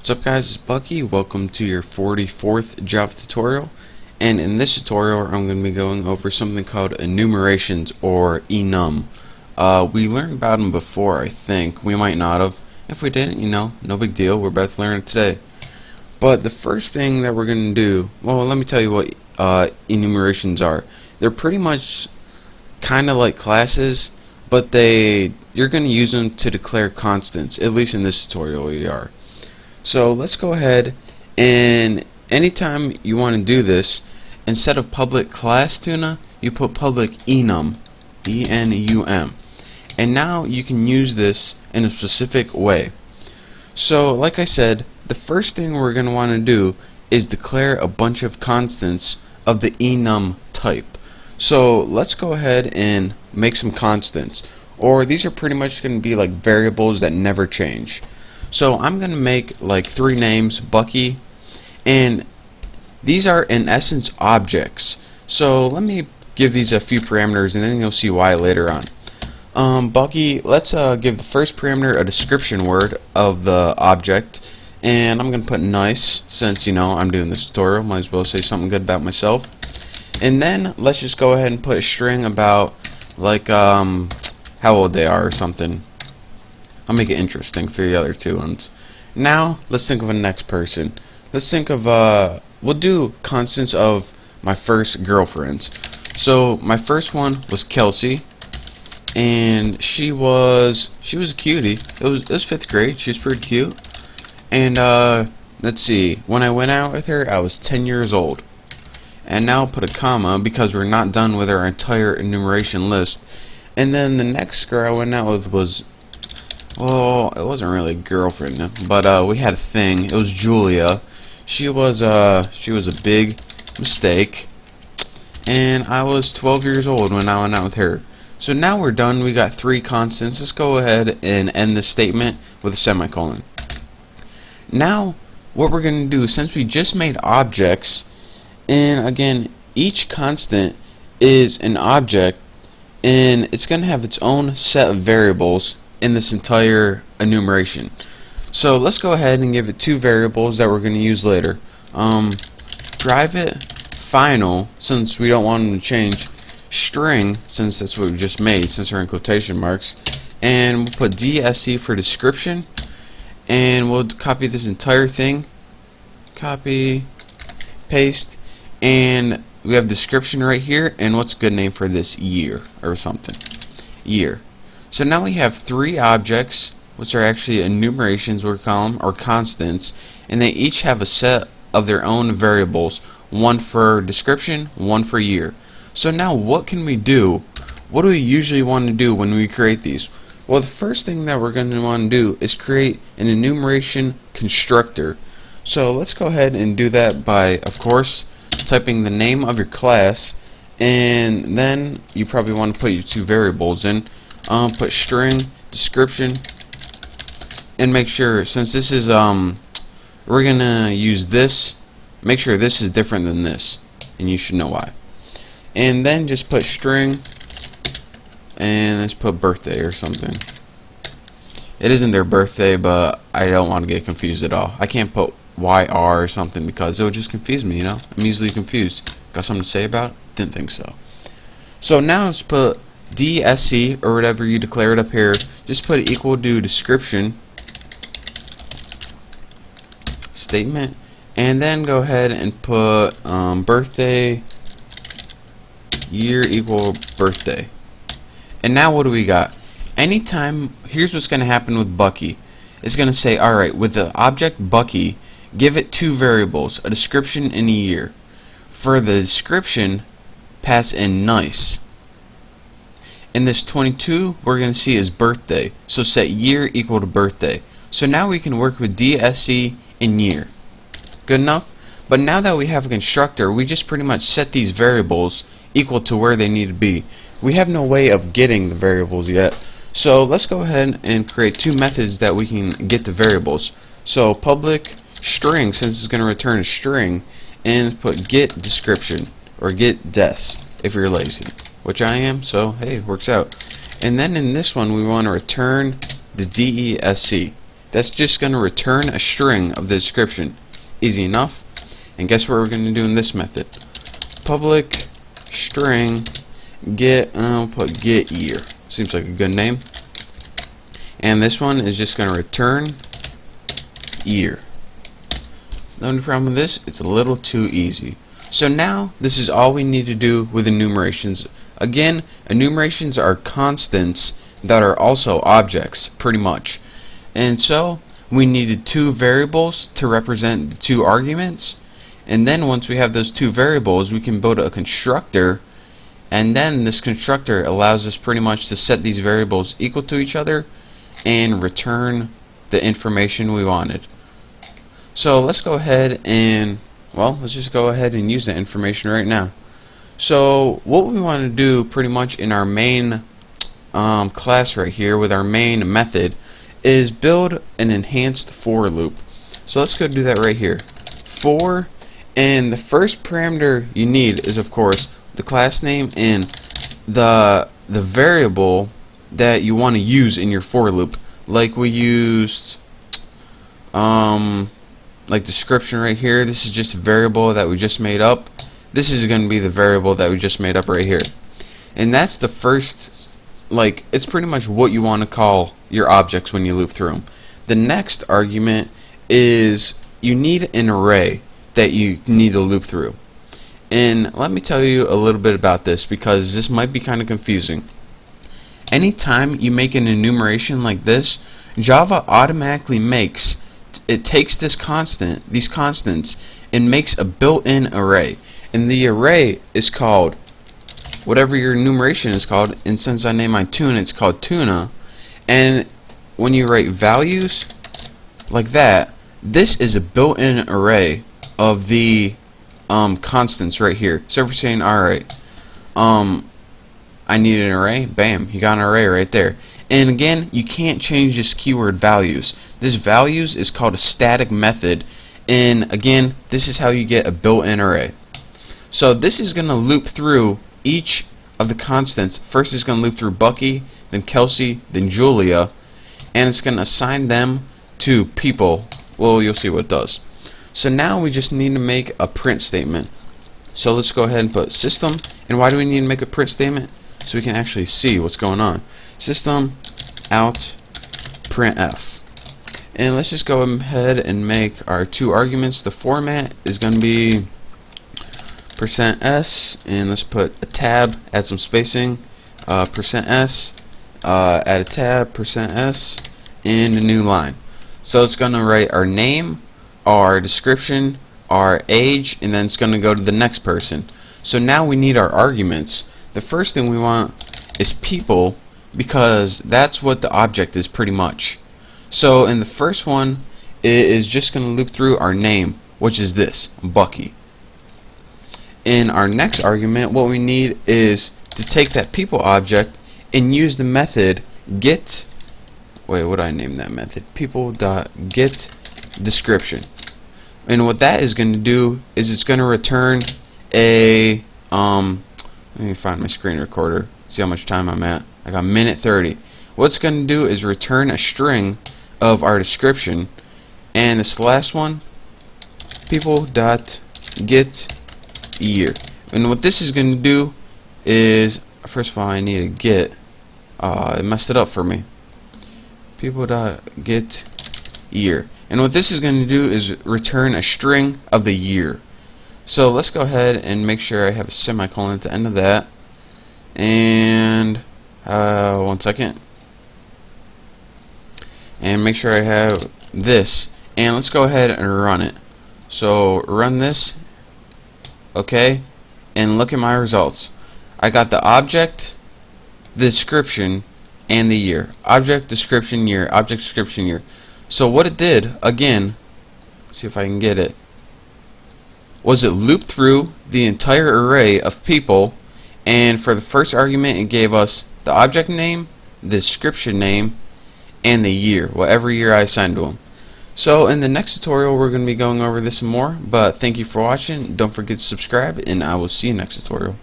What's up guys, it's Bucky. Welcome to your 44th Java tutorial, and in this tutorial I'm going to be going over something called enumerations or enum. We learned about them before, I think. We might not have. If we didn't, no big deal. We're about to learn it today. But the first thing that we're going to do, well, let me tell you what enumerations are. They're pretty much kind of like classes, but you're going to use them to declare constants, at least in this tutorial we are. So let's go ahead, and anytime you want to do this, instead of public class tuna, you put public enum, E-N-U-M, and now you can use this in a specific way. So like I said, the first thing we're going to want to do is declare a bunch of constants of the enum type. So let's go ahead and make some constants, or these are pretty much going to be like variables that never change. So I'm going to make like 3 names, Bucky, and these are in essence objects. So let me give these a few parameters and then you'll see why later on. Bucky, let's give the first parameter a description word of the object, and I'm going to put nice, since I'm doing this tutorial, might as well say something good about myself. And then let's just go ahead and put a string about like how old they are or something. I'll make it interesting for the other 2 ones. Now, let's think of a next person. Let's think of, we'll do constants of my first girlfriends. So, my first one was Kelsey, and she was a cutie. It was 5th grade. She was pretty cute. And, let's see, when I went out with her, I was 10 years old. And now I'll put a comma, because we're not done with our entire enumeration list. And then the next girl I went out with was, well, it wasn't really a girlfriend, but we had a thing. It was Julia. She was a big mistake, and I was 12 years old when I went out with her. So now we're done. We got 3 constants. Let's go ahead and end this statement with a semicolon. Now, what we're going to do, since we just made objects, and again, each constant is an object, and it's going to have its own set of variables in this entire enumeration. So let's go ahead and give it 2 variables that we're going to use later. Private final, since we don't want them to change, string, since that's what we just made, since we're in quotation marks, and we'll put DSC for description, and we'll copy this entire thing, copy, paste, and we have description right here, and what's a good name for this? Year or something. Year. So now we have 3 objects, which are actually enumerations, we'll call them, or constants, and they each have a set of their own variables, 1 for description, 1 for year. So now what can we do? What do we usually want to do when we create these? Well, the first thing that we're going to want to do is create an enumeration constructor. So let's go ahead and do that by, of course, typing the name of your class, and then you probably want to put your 2 variables in. Put string, description, and make sure, since this is we're gonna use this, make sure this is different than this, and you should know why. And then just put string, and let's put birthday or something. It isn't their birthday, but I don't want to get confused at all. I can't put YR or something because it would just confuse me, I'm easily confused. Got something to say about it? Didn't think so. So now let's put DSC, or whatever you declare it up here, just put it equal to description statement, and then go ahead and put birthday year equal birthday. And now what do we got? Anytime, here's what's going to happen with Bucky. It's going to say, alright, with the object Bucky, give it 2 variables, a description and a year. For the description, pass in nice. In this 22, we're going to see is birthday, so set year equal to birthday. So now we can work with DSC and year. Good enough? But now that we have a constructor, we just pretty much set these variables equal to where they need to be. We have no way of getting the variables yet, so let's go ahead and create 2 methods that we can get the variables. So public string, since it's going to return a string, and put get description, or get des if you're lazy, which I am, so hey, it works out. And then in this one we want to return the DESC. that's just going to return a string of the description. Easy enough. And guess what we're going to do in this method? Public string get, I'll put get year. Seems like a good name. And this one is just going to return year. The only problem with this, it's a little too easy. So now this is all we need to do with enumerations. Again, enumerations are constants that are also objects, pretty much. And so we needed two variables to represent the two arguments. And then once we have those two variables, we can build a constructor. And then this constructor allows us pretty much to set these variables equal to each other and return the information we wanted. So let's go ahead and, well, let's just go ahead and use that information right now. So what we want to do pretty much in our main class right here with our main method is build an enhanced for loop. So let's go do that right here. For, and the first parameter you need is of course the class name and the variable that you want to use in your for loop. Like we used like description right here. This is just a variable that we just made up. This is going to be the variable that we just made up right here. And that's the first, like, it's pretty much what you want to call your objects when you loop through them. The next argument is you need an array that you need to loop through. And let me tell you a little bit about this because this might be kind of confusing. Anytime you make an enumeration like this, Java automatically makes, it takes these constants, and makes a built-in array. And the array is called whatever your enumeration is called, and since I named mine tuna, it's called tuna. And when you write values like that, this is a built-in array of the constants right here. So if we're saying, alright, I need an array, bam, you got an array right there. And again, you can't change this keyword values. This values is called a static method, and again, this is how you get a built-in array. So this is going to loop through each of the constants. First it's going to loop through Bucky, then Kelsey, then Julia, and it's going to assign them to people. Well, you'll see what it does. So now we just need to make a print statement. So let's go ahead and put system. And why do we need to make a print statement? So we can actually see what's going on. System out printf. And let's just go ahead and make our two arguments. The format is going to be %s, and let's put a tab, add some spacing, %s, add a tab, %s, and a new line. So it's going to write our name, our description, our age, and then it's going to go to the next person. So now we need our arguments. The first thing we want is people, because that's what the object is pretty much. So in the first one, it is just going to loop through our name, which is this, Bucky. In our next argument, what we need is to take that people object and use the method get, wait, what did I name that method? People.get description. And what that is going to do is it's going to return a let me find my screen recorder, see how much time I'm at. I got minute 30. What it's going to do is return a string of our description, and this last one, people.get year. And what this is going to do is, first of all, I need to get, it messed it up for me. People.get year. And what this is going to do is return a string of the year. So let's go ahead and make sure I have a semicolon at the end of that. And 1 second. And make sure I have this. And let's go ahead and run it. So run this. Okay. And look at my results. I got the object, the description, and the year. Object, description, year. Object, description, year. So what it did, again, see if I can get it, was it looped through the entire array of people, and for the first argument it gave us the object name, the description name, and the year, whatever year I assigned to them. So in the next tutorial we're going to be going over this some more, but thank you for watching. Don't forget to subscribe, and I will see you next tutorial.